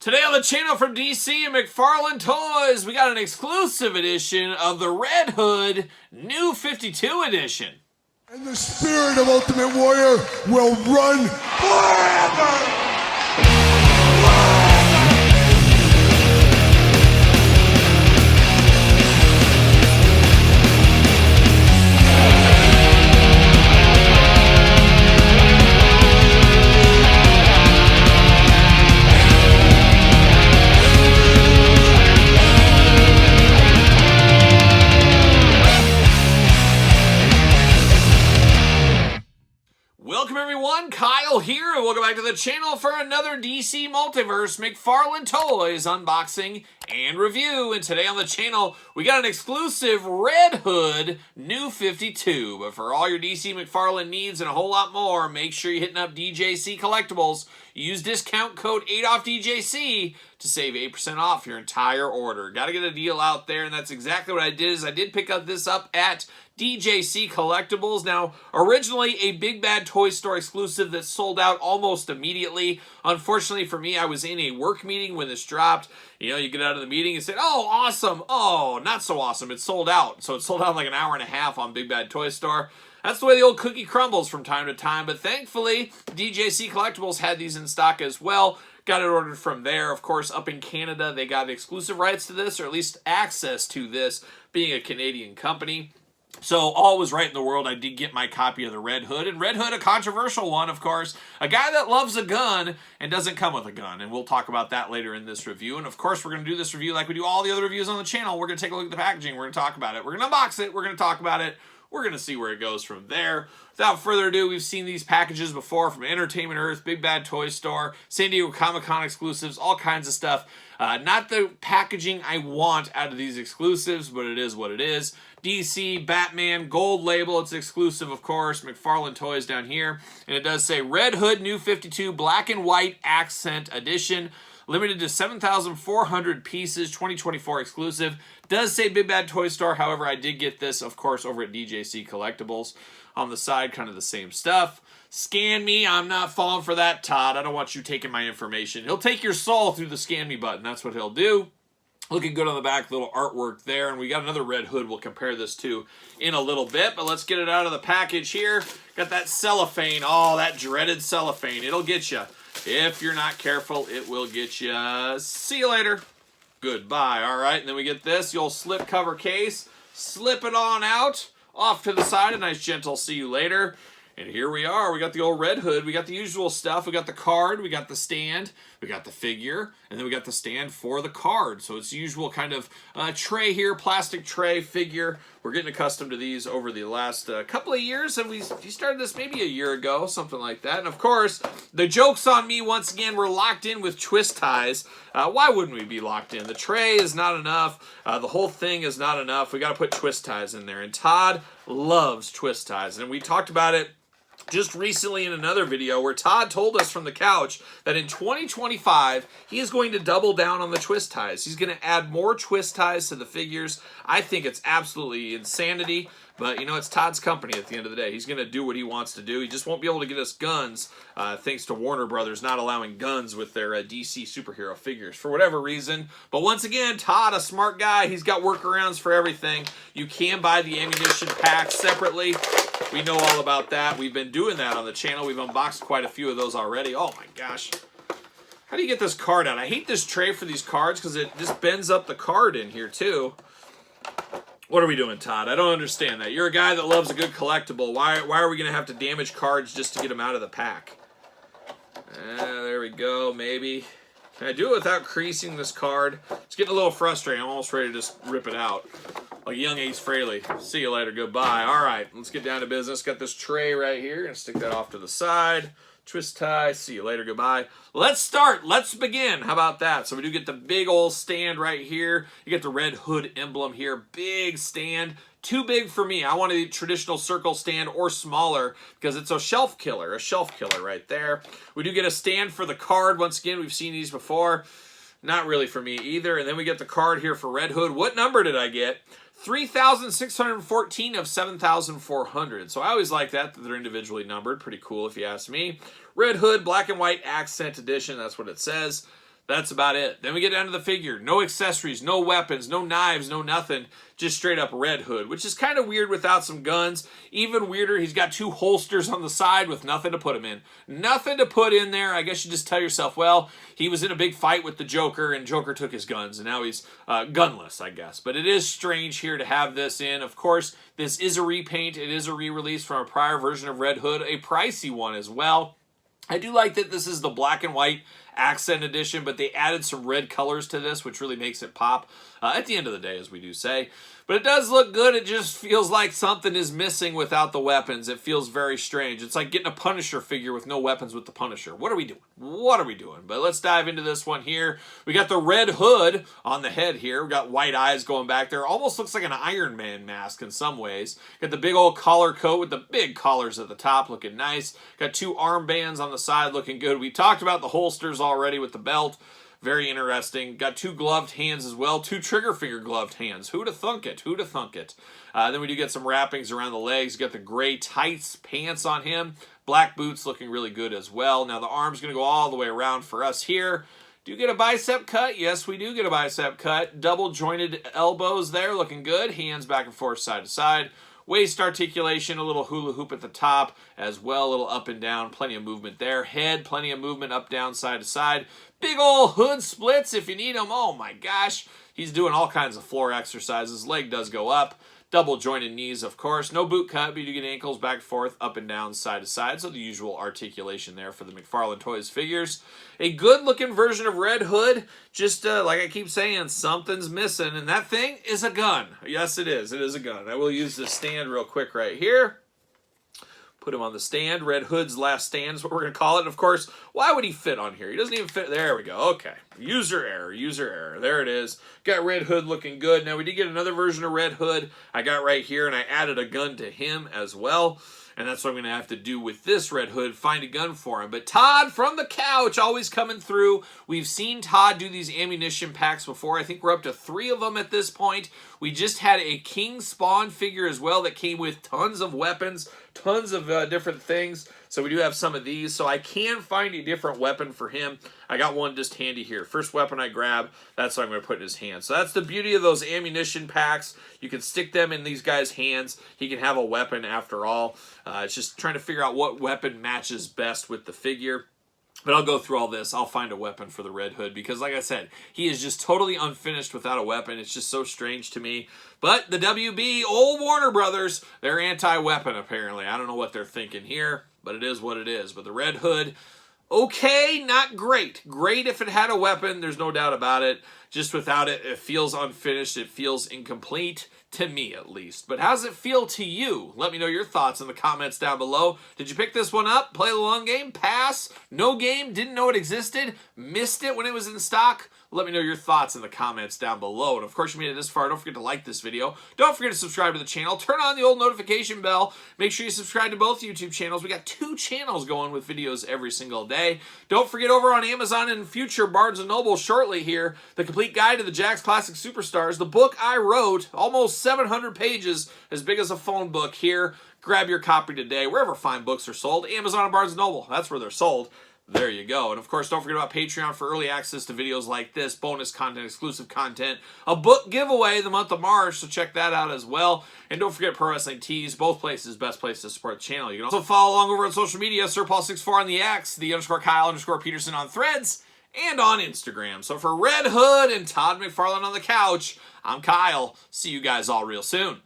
Today on the channel from DC and McFarlane Toys, we got an exclusive edition of the Red Hood New 52 edition. And the spirit of Ultimate Warrior will run forever! Welcome everyone, Kyle here, and welcome back to the channel for another DC Multiverse McFarlane Toys unboxing and review. And today on the channel, we got an exclusive Red Hood New 52. But for all your DC McFarlane needs and a whole lot more, make sure you're hitting up DJC Collectibles. Use discount code 8OFFDJC to save 8% off your entire order. Got to get a deal out there, and that's exactly what I did. Is I did pick up this up at DJC Collectibles. Now, originally a Big Bad Toy Store exclusive that sold out almost immediately. Unfortunately for me, I was in a work meeting when this dropped. You know, you get out of the meeting and say, oh, awesome. Oh, not so awesome. It sold out. So it sold out in like an hour and a half on Big Bad Toy Store. That's the way the old cookie crumbles from time to time. But thankfully, DJC Collectibles had these in stock as well. Got it ordered from there. Of course, up in Canada, they got exclusive rights to this, or at least access to this, being a Canadian company. So all was right in the world. I did get my copy of the Red Hood. And Red Hood, a controversial one, of course. A guy that loves a gun and doesn't come with a gun. And we'll talk about that later in this review. And of course, we're going to do this review like we do all the other reviews on the channel. We're going to take a look at the packaging. We're going to talk about it. We're going to unbox it. We're going to talk about it. We're going to see where it goes from there. Without further ado, we've seen these packages before from Entertainment Earth, Big Bad Toy Store, San Diego Comic-Con exclusives, all kinds of stuff. Not the packaging I want out of these exclusives, but it is what it is. DC, Batman, gold label. It's exclusive, of course. McFarlane Toys down here. And it does say Red Hood New 52 Black and White Accent Edition. Limited to 7,400 pieces, 2024 exclusive. Does say Big Bad Toy Store. However, I did get this, of course, over at DJC Collectibles. On the side, kind of the same stuff. Scan me. I'm not falling for that, Todd. I don't want you taking my information. He'll take your soul through the scan me button. That's what he'll do. Looking good on the back, little artwork there. And we got another Red Hood we'll compare this to in a little bit. But let's get it out of the package here. Got that cellophane. Oh, that dreaded cellophane. It'll get you. If you're not careful, it will get you. See you later. Goodbye. All right, and then we get this, the old slip cover case. Slip it on out. Off to the side. A nice gentle see you later. And here we are. We got the old Red Hood. We got the usual stuff. We got the card. We got the stand. We got the figure. And then we got the stand for the card. So it's the usual kind of tray here, plastic tray, figure. We're getting accustomed to these over the last couple of years. And we started this maybe a year ago, something like that. And of course, the joke's on me once again. We're locked in with twist ties. Why wouldn't we be locked in? The tray is not enough. The whole thing is not enough. We got to put twist ties in there. And Todd loves twist ties. And we talked about it just recently in another video where Todd told us from the couch that in 2025, he is going to double down on the twist ties. He's going to add more twist ties to the figures. I think it's absolutely insanity, but you know, it's Todd's company at the end of the day. He's going to do what he wants to do. He just won't be able to get us guns thanks to Warner Brothers not allowing guns with their DC superhero figures for whatever reason. But once again, Todd, a smart guy, he's got workarounds for everything. You can buy the ammunition pack separately. We know all about that. We've been doing that on the channel. We've unboxed quite a few of those already. Oh my gosh. How do you get this card out? I hate this tray for these cards because it just bends up the card in here too. What are we doing, Todd? I don't understand that. You're a guy that loves a good collectible. Why are we going to have to damage cards just to get them out of the pack? There we go, maybe. Can I do it without creasing this card? It's getting a little frustrating. I'm almost ready to just rip it out. Like young Ace Frehley. See you later. Goodbye. All right, let's get down to business. Got this tray right here. Gonna stick that off to the side. Twist tie. See you later. Goodbye. Let's start. Let's begin. How about that? So we do get the big old stand right here. You get the Red Hood emblem here. Big stand. Too big for me. I want a traditional circle stand or smaller because it's a shelf killer right there. We do get a stand for the card. Once again, we've seen these before. Not really for me either. And then we get the card here for Red Hood. What number did I get? 3,614 of 7,400. So I always like that they're individually numbered. Pretty cool if you ask me. Red Hood, black and white accent edition. That's what it says. That's about it. Then we get down to the figure. No accessories, no weapons, no knives, no nothing. Just straight up red hood, which is kind of weird without some guns. Even weirder, he's got 2 holsters on the side with nothing to put him in. Nothing to put in there. I guess you just tell yourself, well, he was in a big fight with the Joker, and Joker took his guns, and now he's gunless, I guess. But it is strange here to have this in. Of course, this is a repaint. It is a re-release from a prior version of Red Hood, a pricey one as well. I do like that this is the black and white accent edition, but they added some red colors to this, which really makes it pop at the end of the day, as we do say. But it does look good. It just feels like something is missing without the weapons. It feels very strange. It's like getting a Punisher figure with no weapons with the Punisher. What are we doing? What are we doing? But let's dive into this one here. We got the red hood on the head here. We got white eyes going back there. Almost looks like an Iron Man mask in some ways. Got the big old collar coat with the big collars at the top, looking nice. Got 2 armbands on the side, looking good. We talked about the holsters already with the belt. Very interesting. Got 2 gloved hands as well. 2 trigger finger gloved hands. Who'da thunk it? Who'da thunk it? Then we do get some wrappings around the legs. Got the gray tights pants on him. Black boots looking really good as well. Now the arm's going to go all the way around for us here. Do you get a bicep cut? Yes, we do get a bicep cut. Double jointed elbows there, looking good. Hands back and forth, side to side. Waist articulation, a little hula hoop at the top as well, a little up and down, plenty of movement there. Head, plenty of movement up, down, side to side. Big old hood splits if you need them. Oh my gosh, he's doing all kinds of floor exercises. Leg does go up. Double jointed knees, of course. No boot cut, but you get ankles back and forth, up and down, side to side. So the usual articulation there for the McFarlane Toys figures. A good-looking version of Red Hood. Just like I keep saying, something's missing, and that thing is a gun. Yes, it is. It is a gun. I will use the stand real quick right here. Put him on the stand. Red Hood's last stand is what we're going to call it. And of course, why would he fit on here? He doesn't even fit. There we go. Okay. User error. User error. There it is. Got Red Hood looking good. Now, we did get another version of Red Hood I got right here, and I added a gun to him as well. And that's what I'm going to have to do with this Red Hood, find a gun for him. But Todd from the couch, always coming through. We've seen Todd do these ammunition packs before. I think we're up to 3 of them at this point. We just had a King Spawn figure as well that came with tons of weapons, tons of different things. So we do have some of these. So I can find a different weapon for him. I got one just handy here. First weapon I grab, that's what I'm going to put in his hand. So that's the beauty of those ammunition packs. You can stick them in these guys' hands. He can have a weapon after all. It's just trying to figure out what weapon matches best with the figure. But I'll go through all this. I'll find a weapon for the Red Hood because, like I said, he is just totally unfinished without a weapon. It's just so strange to me. But the WB, old Warner Brothers, they're anti-weapon apparently. I don't know what they're thinking here, but it is what it is. But the Red Hood, okay, not great. Great if it had a weapon. There's no doubt about it. Just without it, it feels unfinished. It feels incomplete. To me, at least. But how does it feel to you? Let me know your thoughts in the comments down below. Did you pick this one up? Play the long game? Pass? No game? Didn't know it existed? Missed it when it was in stock? Let me know your thoughts in the comments down below. And of course, you made it this far. Don't forget to like this video. Don't forget to subscribe to the channel. Turn on the old notification bell. Make sure you subscribe to both YouTube channels. We got 2 channels going with videos every single day. Don't forget over on Amazon and future Barnes & Noble shortly here, the complete guide to the Jakks Classic Superstars, the book I wrote, almost 700 pages, as big as a phone book here. Grab your copy today, wherever fine books are sold. Amazon and Barnes & Noble, that's where they're sold. There you go. And of course, don't forget about Patreon for early access to videos like this, bonus content, exclusive content, a book giveaway the month of March, so check that out as well. And don't forget Pro Wrestling Tees, both places, best place to support the channel. You can also follow along over on social media, SirPaul64 on the X, _Kyle_Peterson on Threads, and on Instagram. So for Red Hood and Todd McFarlane on the couch, I'm Kyle. See you guys all real soon.